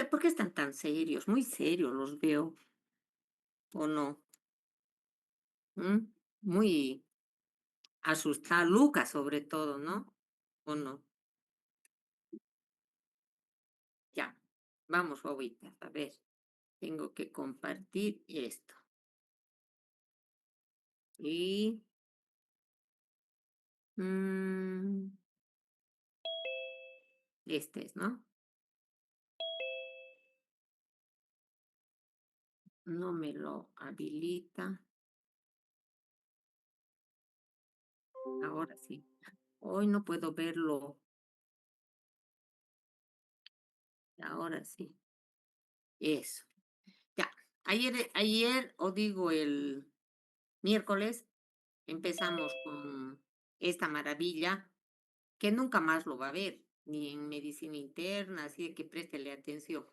¿Por qué están tan serios? Muy serios los veo, ¿o no? ¿Mm? Muy asustados, Lucas sobre todo, ¿no? ¿O no? Ya, vamos ahorita, a ver, tengo que compartir esto. Y mm, este es, ¿no? No me lo habilita. Ahora sí. Hoy no puedo verlo. Ahora sí. Eso. Ya. Ayer, o digo el miércoles, empezamos con esta maravilla que nunca más lo va a ver, ni en medicina interna, así de que préstele atención.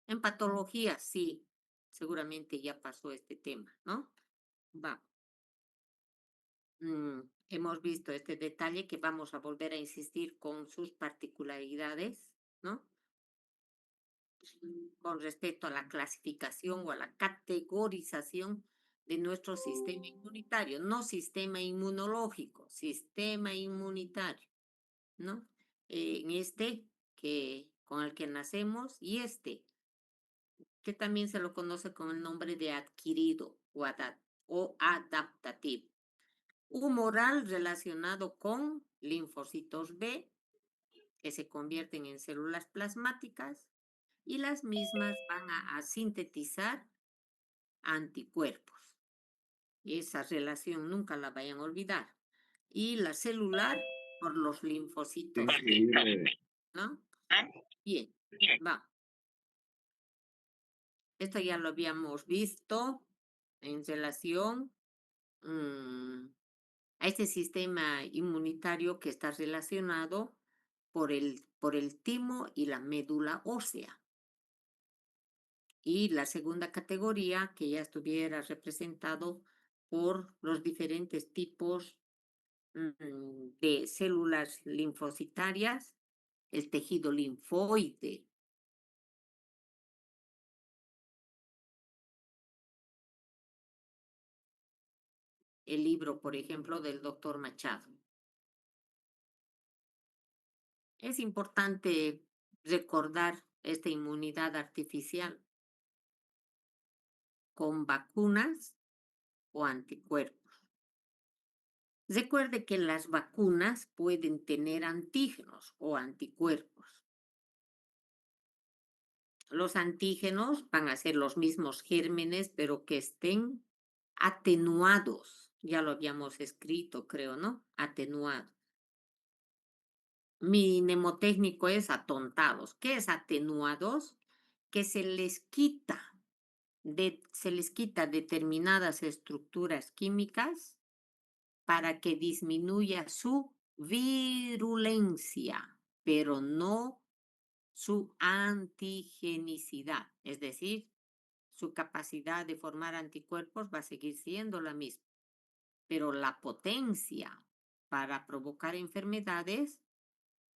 En patología, sí, seguramente ya pasó este tema, ¿no? Va. Hemos visto este detalle que vamos a volver a insistir con sus particularidades, ¿no? Con respecto a la clasificación o a la categorización de nuestro sistema inmunitario, no sistema inmunológico, sistema inmunitario, ¿no? En este que con el que nacemos y este que también se lo conoce con el nombre de adquirido o adaptativo. Humoral relacionado con linfocitos B que se convierten en células plasmáticas y las mismas van a sintetizar anticuerpos. Esa relación nunca la vayan a olvidar. Y la celular por los linfocitos T, ¿no? Bien, va. Esto ya lo habíamos visto en relación a este sistema inmunitario que está relacionado por el timo y la médula ósea. Y la segunda categoría que ya estuviera representado por los diferentes tipos de células linfocitarias, el tejido linfoide. El libro, por ejemplo, del doctor Machado. Es importante recordar esta inmunidad artificial con vacunas o anticuerpos. Recuerde que las vacunas pueden tener antígenos o anticuerpos. Los antígenos van a ser los mismos gérmenes, pero que estén atenuados. Ya lo habíamos escrito, creo, ¿no? Atenuados. Mi mnemotécnico es atontados. ¿Qué es atenuados? Que se les quita determinadas estructuras químicas para que disminuya su virulencia, pero no su antigenicidad, es decir, su capacidad de formar anticuerpos va a seguir siendo la misma, pero la potencia para provocar enfermedades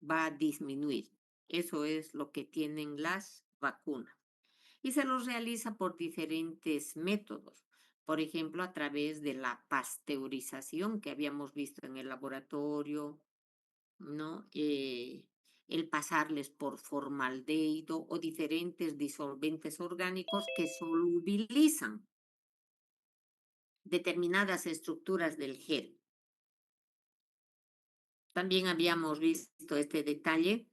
va a disminuir. Eso es lo que tienen las vacunas. Y se los realiza por diferentes métodos. Por ejemplo, a través de la pasteurización que habíamos visto en el laboratorio, ¿no? El pasarles por formaldehído o diferentes disolventes orgánicos que solubilizan determinadas estructuras del gel. También habíamos visto este detalle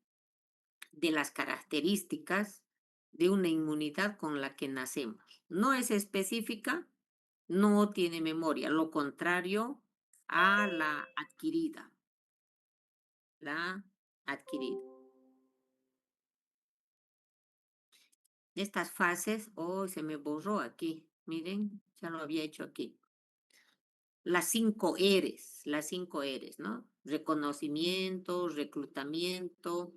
de las características de una inmunidad con la que nacemos. No es específica, no tiene memoria, lo contrario a la adquirida, la adquirida. Estas fases, oh, se me borró aquí, miren, ya lo había hecho aquí. Las cinco R's, ¿no? Reconocimiento, reclutamiento,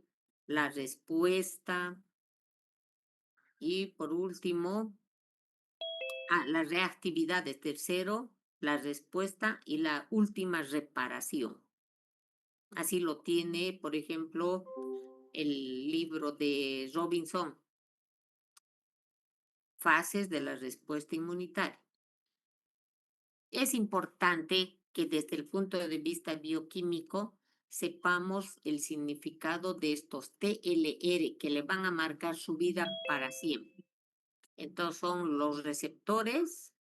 la respuesta y por último, la reactividad de tercero, la respuesta y la última reparación. Así lo tiene, por ejemplo, el libro de Robinson, fases de la respuesta inmunitaria. Es importante que desde el punto de vista bioquímico sepamos el significado de estos TLR que le van a marcar su vida para siempre. Entonces son los receptores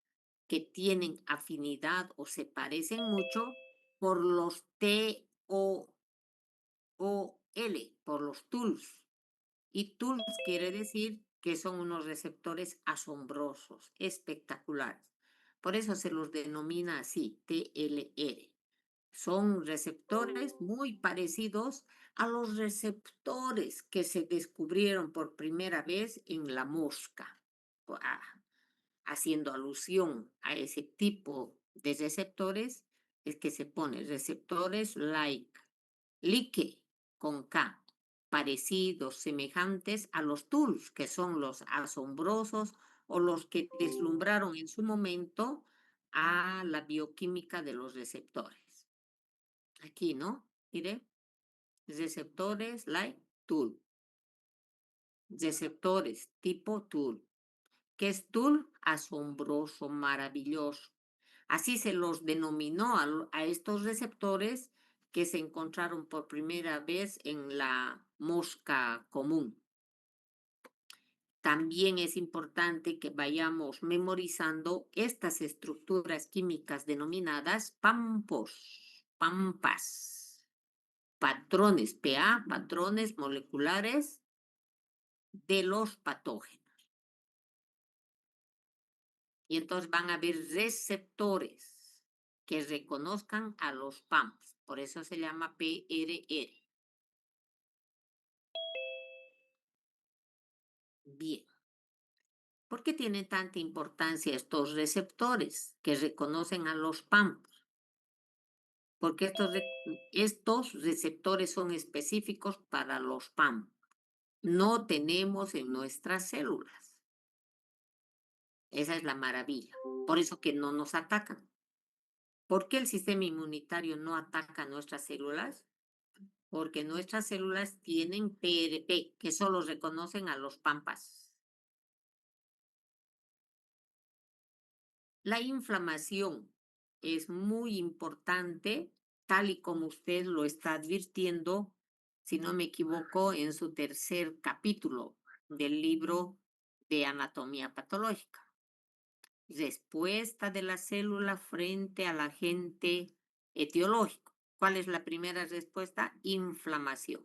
que tienen afinidad o se parecen mucho por los TOL, por los TULS. Y TULS quiere decir que son unos receptores asombrosos, espectaculares. Por eso se los denomina así, TLR. Son receptores muy parecidos a los receptores que se descubrieron por primera vez en la mosca, haciendo alusión a ese tipo de receptores, es que se pone receptores like con K, parecidos, semejantes a los TULS, que son los asombrosos o los que deslumbraron en su momento a la bioquímica de los receptores. Aquí, ¿no? Mire, receptores like TUL, receptores tipo TUL. ¿Qué es TUL? Asombroso, maravilloso. Así se los denominó a estos receptores que se encontraron por primera vez en la mosca común. También es importante que vayamos memorizando estas estructuras químicas denominadas pampas, patrones patrones moleculares de los patógenos. Y entonces van a haber receptores que reconozcan a los PAMs. Por eso se llama PRR. Bien. ¿Por qué tienen tanta importancia estos receptores que reconocen a los PAMs? Porque estos receptores son específicos para los PAM. No tenemos en nuestras células. Esa es la maravilla. Por eso que no nos atacan. ¿Por qué el sistema inmunitario no ataca nuestras células? Porque nuestras células tienen PRP, que solo reconocen a los pampas. La inflamación es muy importante, tal y como usted lo está advirtiendo, si no me equivoco, en su tercer capítulo del libro de anatomía patológica. Respuesta de la célula frente al agente etiológico. ¿Cuál es la primera respuesta? Inflamación.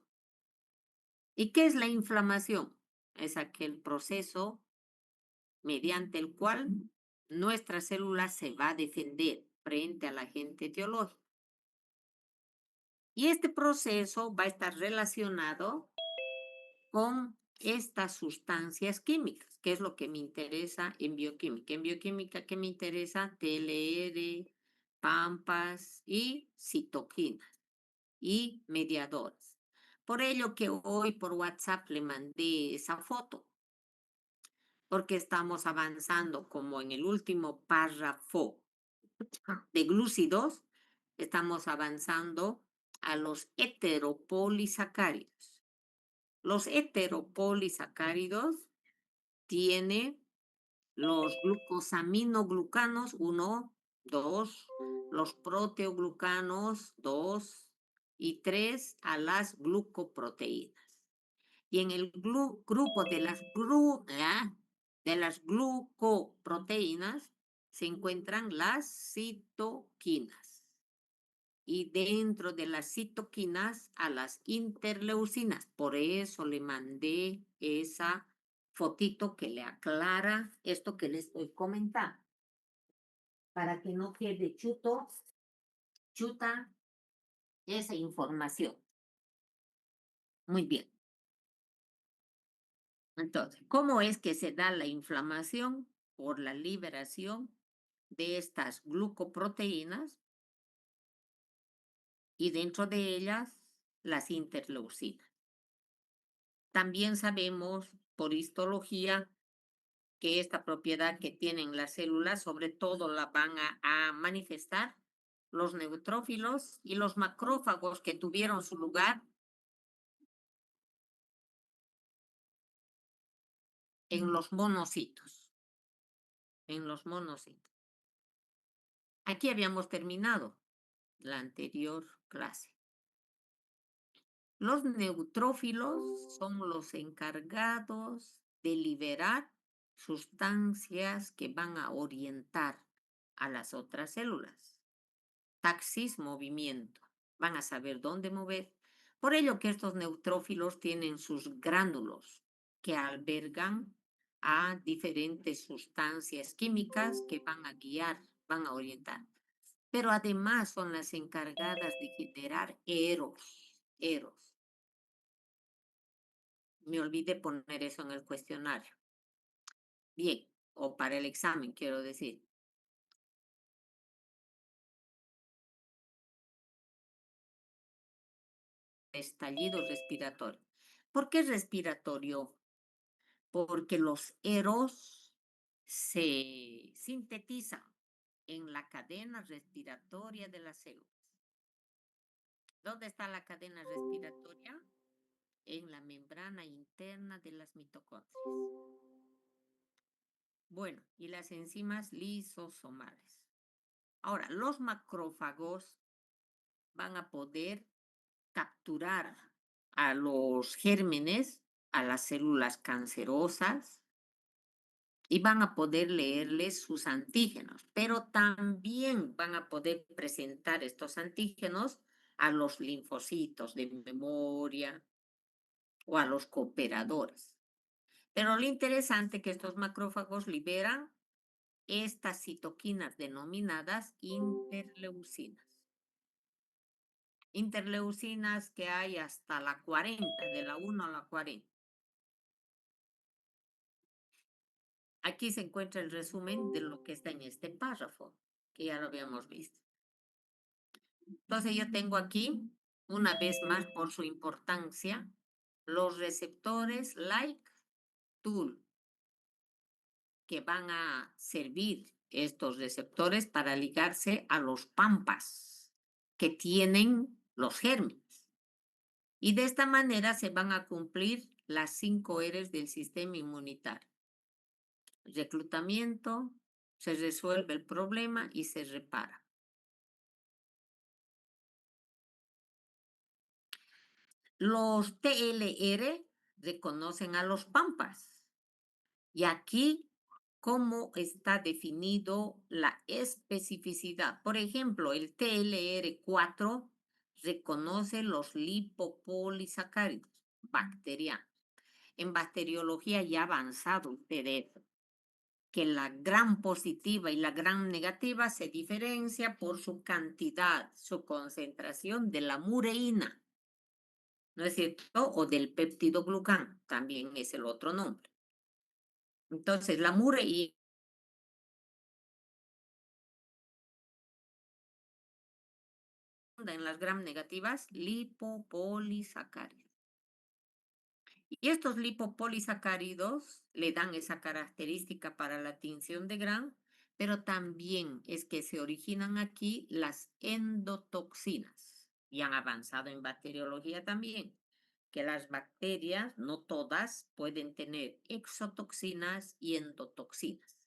¿Y qué es la inflamación? Es aquel proceso mediante el cual nuestra célula se va a defender frente al agente etiológico. Y este proceso va a estar relacionado con estas sustancias químicas, que es lo que me interesa en bioquímica. En bioquímica, ¿qué me interesa? TLR, pampas y citoquinas y mediadores. Por ello que hoy por WhatsApp le mandé esa foto, porque estamos avanzando como en el último párrafo de glúcidos, estamos avanzando a los heteropolisacáridos. Los heteropolisacáridos tienen los glucosaminoglucanos 1, 2, los proteoglucanos 2 y 3 a las glucoproteínas. Y en el grupo de las glucoproteínas se encuentran las citoquinas. Y dentro de las citoquinas a las interleucinas. Por eso le mandé esa fotito que le aclara esto que le estoy comentando. Para que no quede chuta esa información. Muy bien. Entonces, ¿cómo es que se da la inflamación? Por la liberación de estas glucoproteínas y dentro de ellas las interleucinas. También sabemos por histología que esta propiedad que tienen las células, sobre todo la van a manifestar los neutrófilos y los macrófagos que tuvieron su lugar en los monocitos. en los monocitos. Aquí habíamos terminado la anterior clase. Los neutrófilos son los encargados de liberar sustancias que van a orientar a las otras células. Taxis, movimiento. Van a saber dónde mover. Por ello que estos neutrófilos tienen sus gránulos que albergan a diferentes sustancias químicas que van a guiar, van a orientar. Pero además son las encargadas de generar eros. Me olvidé poner eso en el cuestionario. Bien, o para el examen, quiero decir. Estallido respiratorio. ¿Por qué respiratorio? Porque los eros se sintetizan en la cadena respiratoria de las células. ¿Dónde está la cadena respiratoria? En la membrana interna de las mitocondrias. Bueno, y las enzimas lisosomales. Ahora, los macrófagos van a poder capturar a los gérmenes, a las células cancerosas, y van a poder leerles sus antígenos, pero también van a poder presentar estos antígenos a los linfocitos de memoria o a los cooperadores. Pero lo interesante es que estos macrófagos liberan estas citoquinas denominadas interleucinas. Interleucinas que hay hasta la 40, de la 1 a la 40. Aquí se encuentra el resumen de lo que está en este párrafo, que ya lo habíamos visto. Entonces yo tengo aquí, una vez más por su importancia, los receptores like tool, que van a servir estos receptores para ligarse a los pampas que tienen los gérmenes. Y de esta manera se van a cumplir las 5 R's del sistema inmunitario. Reclutamiento, se resuelve el problema y se repara. Los TLR reconocen a los pampas. Y aquí, ¿cómo está definido la especificidad? Por ejemplo, el TLR4 reconoce los lipopolisacáridos bacterianos. En bacteriología ya avanzado ustedes que la gran positiva y la gran negativa se diferencia por su cantidad, su concentración de la mureína, ¿no es cierto? O del peptidoglucán, también es el otro nombre. Entonces, la mureína en las gram negativas, lipopolisacáridos. Y estos lipopolisacáridos le dan esa característica para la tinción de Gram, pero también es que se originan aquí las endotoxinas. Y han avanzado en bacteriología también, que las bacterias, no todas, pueden tener exotoxinas y endotoxinas.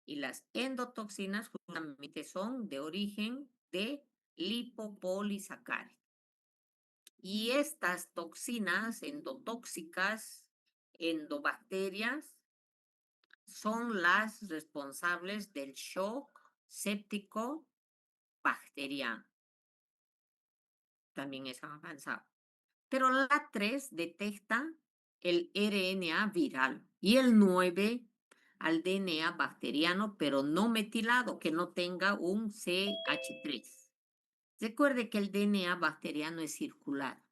Y las endotoxinas justamente son de origen de lipopolisacáridos. Y estas toxinas endotóxicas, endobacterias, son las responsables del shock séptico bacteriano. También es avanzado. Pero la 3 detecta el RNA viral y el 9 al DNA bacteriano, pero no metilado, que no tenga un CH3. Recuerde que el DNA bacteriano es circular.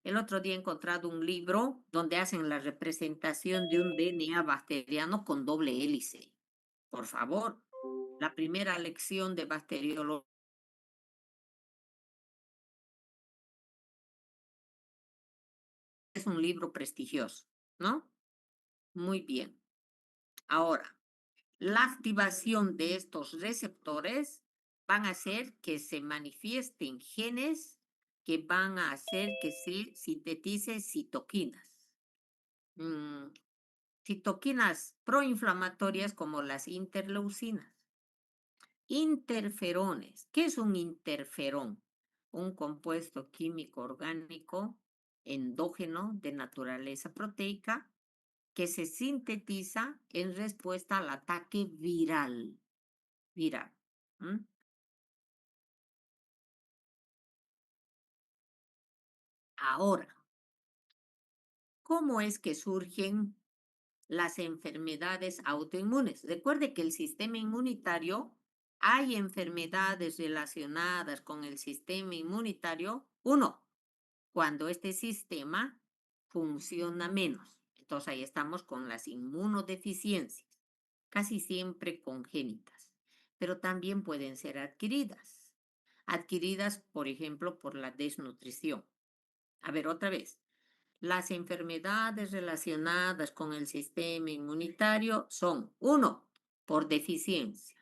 El otro día he encontrado un libro donde hacen la representación de un DNA bacteriano con doble hélice. Por favor, la primera lección de bacteriología es un libro prestigioso, ¿no? Muy bien. Ahora, la activación de estos receptores van a hacer que se manifiesten genes que van a hacer que se sintetice citoquinas. citoquinas proinflamatorias como las interleucinas. Interferones. ¿Qué es un interferón? Un compuesto químico orgánico endógeno de naturaleza proteica que se sintetiza en respuesta al ataque viral. Viral. ¿M? Ahora, ¿cómo es que surgen las enfermedades autoinmunes? Recuerde que el sistema inmunitario, hay enfermedades relacionadas con el sistema inmunitario. Uno, cuando este sistema funciona menos. Entonces ahí estamos con las inmunodeficiencias, casi siempre congénitas, pero también pueden ser adquiridas. Adquiridas, por ejemplo, por la desnutrición. A ver, otra vez. Las enfermedades relacionadas con el sistema inmunitario son, uno, por deficiencia.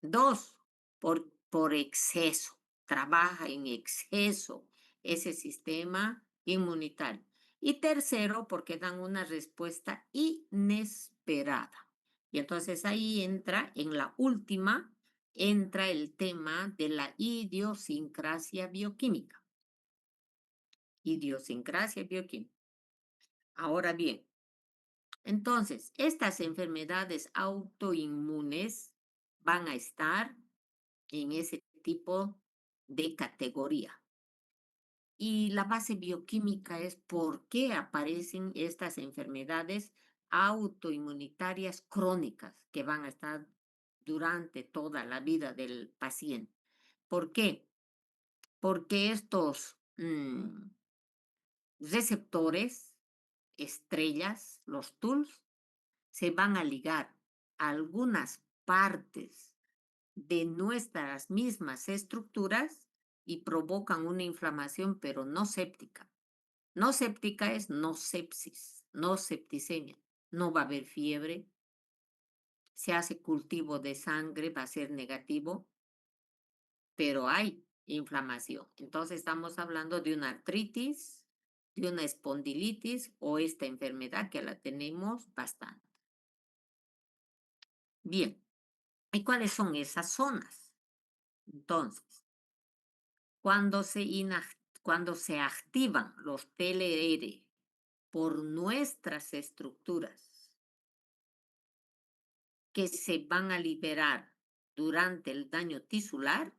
Dos, por exceso. Trabaja en exceso ese sistema inmunitario. Y tercero, porque dan una respuesta inesperada. Y entonces ahí entra, en la última, entra el tema de la idiosincrasia bioquímica. Idiosincrasia bioquímica. Ahora bien, entonces, estas enfermedades autoinmunes van a estar en ese tipo de categoría. Y la base bioquímica es por qué aparecen estas enfermedades autoinmunitarias crónicas que van a estar durante toda la vida del paciente. ¿Por qué? Porque estos receptores, estrellas, los TULs, se van a ligar a algunas partes de nuestras mismas estructuras y provocan una inflamación, pero no séptica. No séptica es no sepsis, no septicemia. No va a haber fiebre. Se hace cultivo de sangre, va a ser negativo, pero hay inflamación. Entonces estamos hablando de una artritis, de una espondilitis o esta enfermedad que la tenemos bastante. Bien, ¿y cuáles son esas zonas? Entonces, cuando se activan los TLR por nuestras estructuras que se van a liberar durante el daño tisular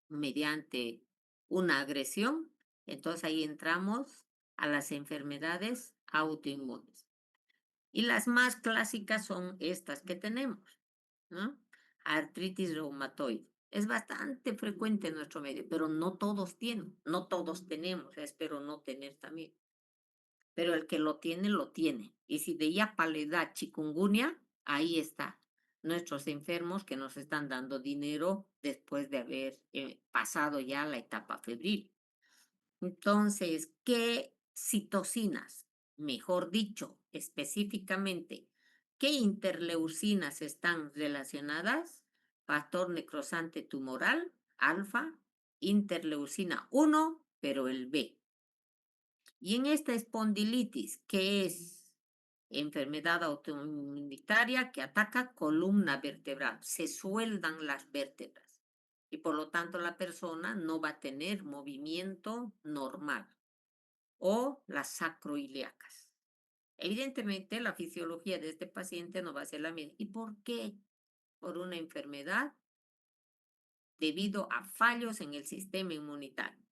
mediante una agresión, entonces ahí entramos a las enfermedades autoinmunes. Y las más clásicas son estas que tenemos, ¿no? Artritis reumatoide. Es bastante frecuente en nuestro medio, pero no todos tienen, no todos tenemos, espero no tener también. Pero el que lo tiene, lo tiene. Y si de ya paledad chikungunya, ahí está. Nuestros enfermos que nos están dando dinero después de haber pasado ya la etapa febril. Entonces, ¿qué citocinas? Mejor dicho, específicamente, ¿qué interleucinas están relacionadas? Factor necrosante tumoral, alfa, interleucina 1, pero el B. Y en esta espondilitis, que es enfermedad autoinmunitaria que ataca columna vertebral, se sueldan las vértebras y por lo tanto la persona no va a tener movimiento normal o las sacroiliacas. Evidentemente la fisiología de este paciente no va a ser la misma. ¿Y por qué? Por una enfermedad debido a fallos en el sistema inmunitario.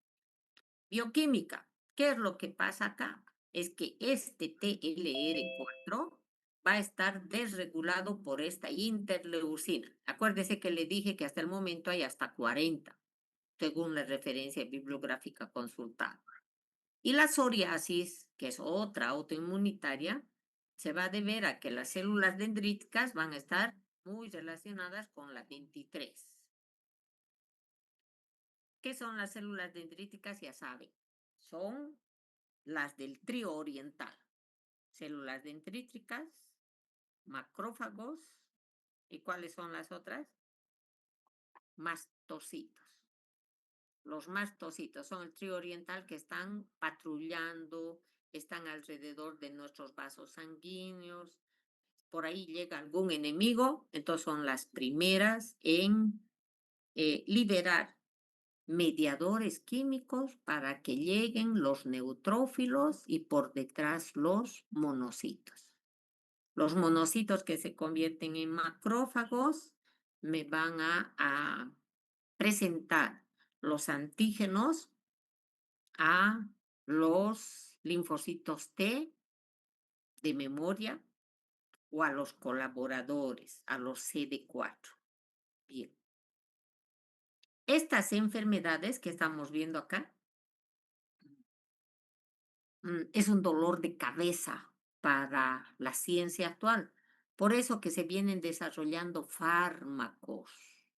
Bioquímica. ¿Qué es lo que pasa acá? Es que este TLR4 va a estar desregulado por esta interleucina. Acuérdese que le dije que hasta el momento hay hasta 40, según la referencia bibliográfica consultada. Y la psoriasis, que es otra autoinmunitaria, se va a deber a que las células dendríticas van a estar muy relacionadas con la 23. ¿Qué son las células dendríticas? Ya saben, son las del trío oriental. Células dendríticas, macrófagos, ¿y cuáles son las otras? Mastocitos. Los mastocitos son el trío oriental que están patrullando están alrededor de nuestros vasos sanguíneos. Por ahí llega algún enemigo, entonces son las primeras en liberar mediadores químicos para que lleguen los neutrófilos y por detrás los monocitos. Los monocitos que se convierten en macrófagos me van a presentar los antígenos a los linfocitos T de memoria o a los colaboradores, a los CD4. Bien. Estas enfermedades que estamos viendo acá es un dolor de cabeza para la ciencia actual. Por eso que se vienen desarrollando fármacos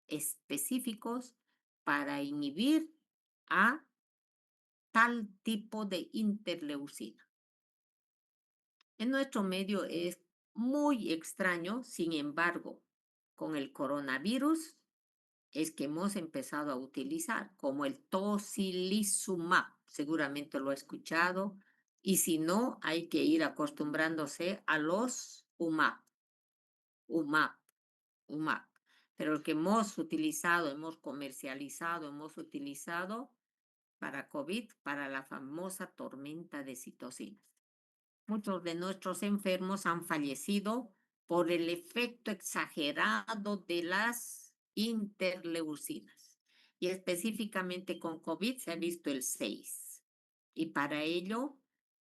específicos para inhibir a tal tipo de interleucina. En nuestro medio es muy extraño, sin embargo, con el coronavirus es que hemos empezado a utilizar, como el tocilizumab, seguramente lo ha escuchado, y si no, hay que ir acostumbrándose a los UMAP, UMAP. Pero el que hemos utilizado, hemos comercializado, hemos utilizado para COVID, para la famosa tormenta de citocinas. Muchos de nuestros enfermos han fallecido por el efecto exagerado de las interleucinas. Y específicamente con COVID se ha visto el 6. Y para ello,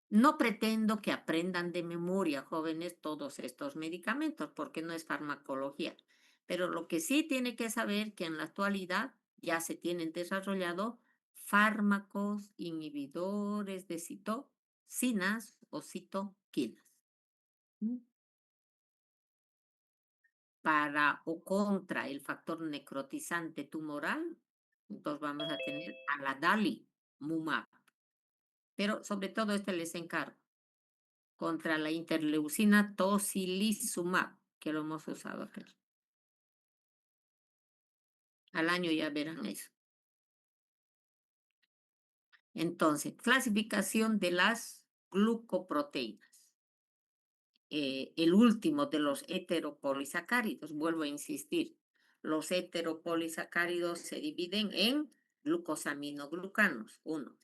no pretendo que aprendan de memoria, jóvenes, todos estos medicamentos, porque no es farmacología. Pero lo que sí tiene que saber que en la actualidad ya se tienen desarrollado fármacos inhibidores de citocinas o citoquinas para o contra el factor necrotizante tumoral. Entonces vamos a tener a la Dalimumab. Pero sobre todo este les encargo contra la interleucina tocilizumab, que lo hemos usado acá. Al año ya verán eso. Entonces, clasificación de las glucoproteínas. El último de los heteropolisacáridos, vuelvo a insistir, los heteropolisacáridos se dividen en glucosaminoglucanos, 1,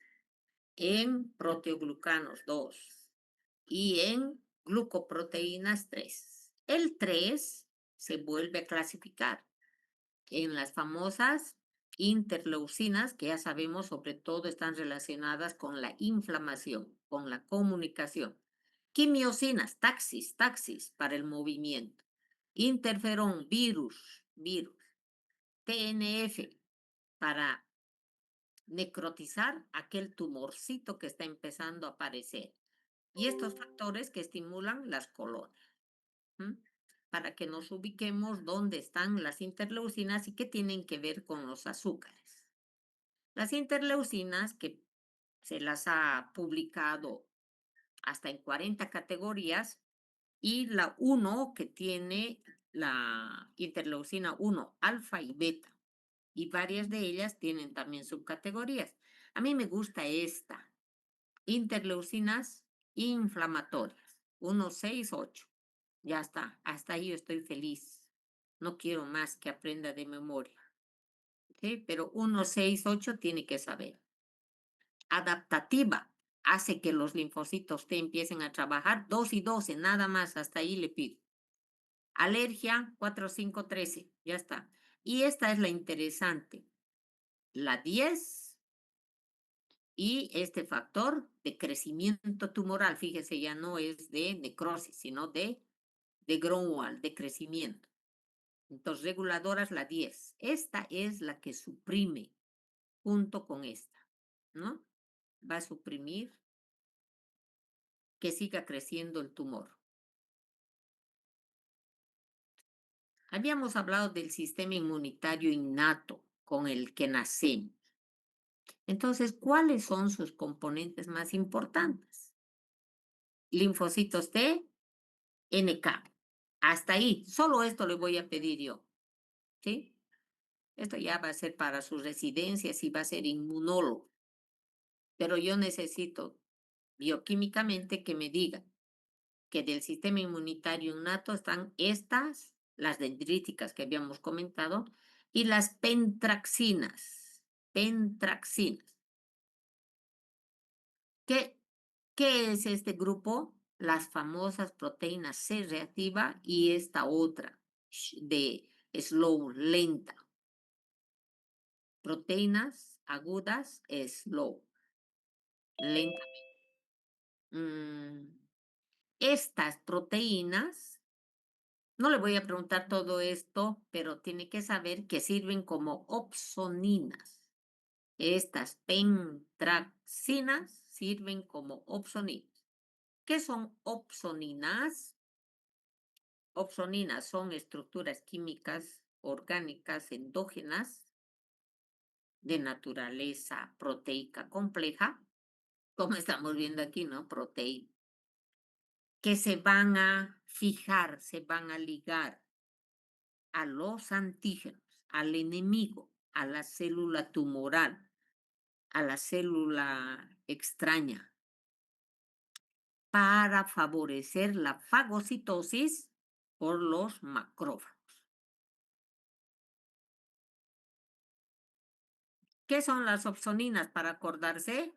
en proteoglucanos, 2, y en glucoproteínas, 3. El 3 se vuelve a clasificar en las famosas interleucinas, que ya sabemos sobre todo están relacionadas con la inflamación, con la comunicación. Quimiosinas, taxis para el movimiento. Interferón, virus. TNF para necrotizar aquel tumorcito que está empezando a aparecer. Y estos factores que estimulan las colonias. Para que nos ubiquemos dónde están las interleucinas y qué tienen que ver con los azúcares. Las interleucinas, que se las ha publicado hasta en 40 categorías, y la 1 que tiene la interleucina 1, alfa y beta, y varias de ellas tienen también subcategorías. A mí me gusta esta, interleucinas inflamatorias, 1, 6, 8. Ya está, hasta ahí yo estoy feliz. No quiero más que aprenda de memoria. ¿Sí? Pero 1, 6, 8 tiene que saber. Adaptativa hace que los linfocitos T empiecen a trabajar. 2 y 12, nada más, hasta ahí le pido. Alergia, 4, 5, 13, ya está. Y esta es la interesante, la 10 y este factor de crecimiento tumoral, fíjese, ya no es de necrosis, sino de Grunwald, de crecimiento. Entonces, reguladoras la 10. Esta es la que suprime junto con esta, ¿no? Va a suprimir que siga creciendo el tumor. Habíamos hablado del sistema inmunitario innato con el que nacemos. Entonces, ¿cuáles son sus componentes más importantes? Linfocitos T, NK. Hasta ahí, solo esto le voy a pedir yo, ¿sí? Esto ya va a ser para sus residencias y va a ser inmunólogo. Pero yo necesito bioquímicamente que me diga que del sistema inmunitario innato están estas, las dendríticas que habíamos comentado, y las pentraxinas. Pentraxinas. ¿Qué, qué es este grupo? Las famosas proteínas C reactiva y esta otra de slow, lenta. Proteínas agudas, slow, lenta. Mm, Estas proteínas, no le voy a preguntar todo esto, pero tiene que saber que sirven como opsoninas. Estas pentraxinas sirven como opsoninas. ¿Qué son opsoninas? Opsoninas son estructuras químicas orgánicas endógenas de naturaleza proteica compleja, como estamos viendo aquí, ¿no? Proteína, que se van a fijar, se van a ligar a los antígenos, al enemigo, a la célula tumoral, a la célula extraña, para favorecer la fagocitosis por los macrófagos. ¿Qué son las opsoninas? Para acordarse,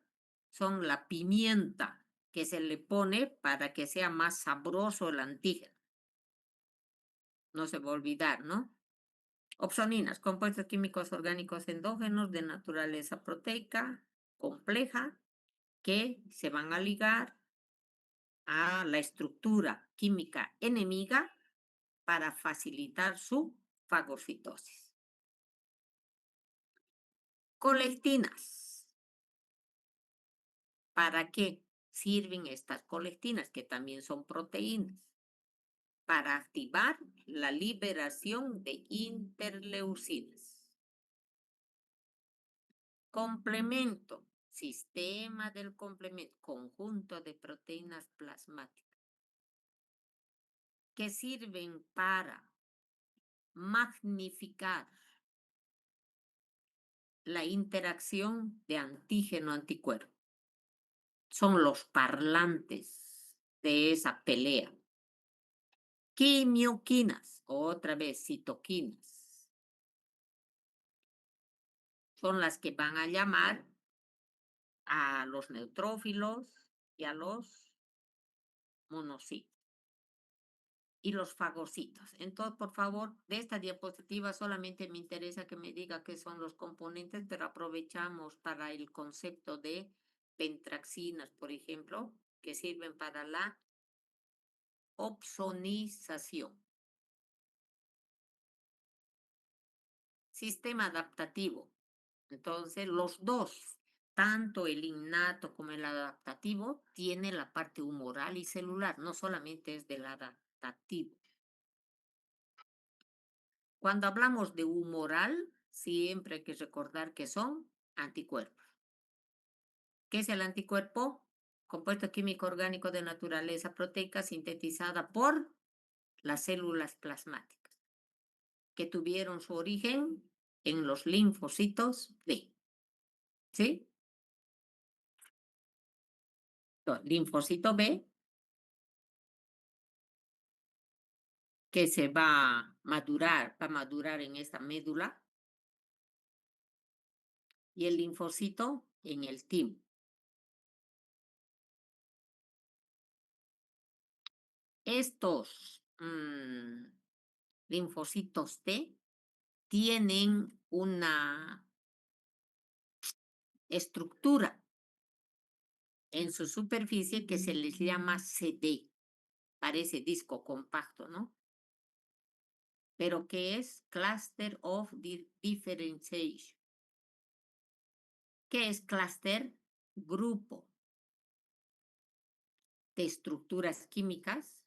son la pimienta que se le pone para que sea más sabroso el antígeno. No se va a olvidar, ¿no? Opsoninas, compuestos químicos orgánicos endógenos de naturaleza proteica compleja que se van a ligar a la estructura química enemiga para facilitar su fagocitosis. Colectinas. ¿Para qué sirven estas colectinas, que también son proteínas? Para activar la liberación de interleucinas. Complemento, sistema del complemento, conjunto de proteínas plasmáticas que sirven para magnificar la interacción de antígeno-anticuerpo. Son los parlantes de esa pelea. Quimioquinas, otra vez citoquinas, son las que van a llamar a los neutrófilos y a los monocitos y los fagocitos. Entonces, por favor, de esta diapositiva solamente me interesa que me diga qué son los componentes, pero aprovechamos para el concepto de pentraxinas, por ejemplo, que sirven para la opsonización. Sistema adaptativo. Entonces, los dos, tanto el innato como el adaptativo, tiene la parte humoral y celular, no solamente es del adaptativo. Cuando hablamos de humoral, siempre hay que recordar que son anticuerpos. ¿Qué es el anticuerpo? Compuesto químico orgánico de naturaleza proteica sintetizada por las células plasmáticas, que tuvieron su origen en los linfocitos B. ¿Sí? Linfocito B que se va a madurar en esta médula, y el linfocito en el timo. Estos linfocitos T tienen una estructura en su superficie que se les llama CD. Parece disco compacto, ¿no? Pero ¿qué es? Cluster of Differentiation. ¿Qué es cluster? Grupo de estructuras químicas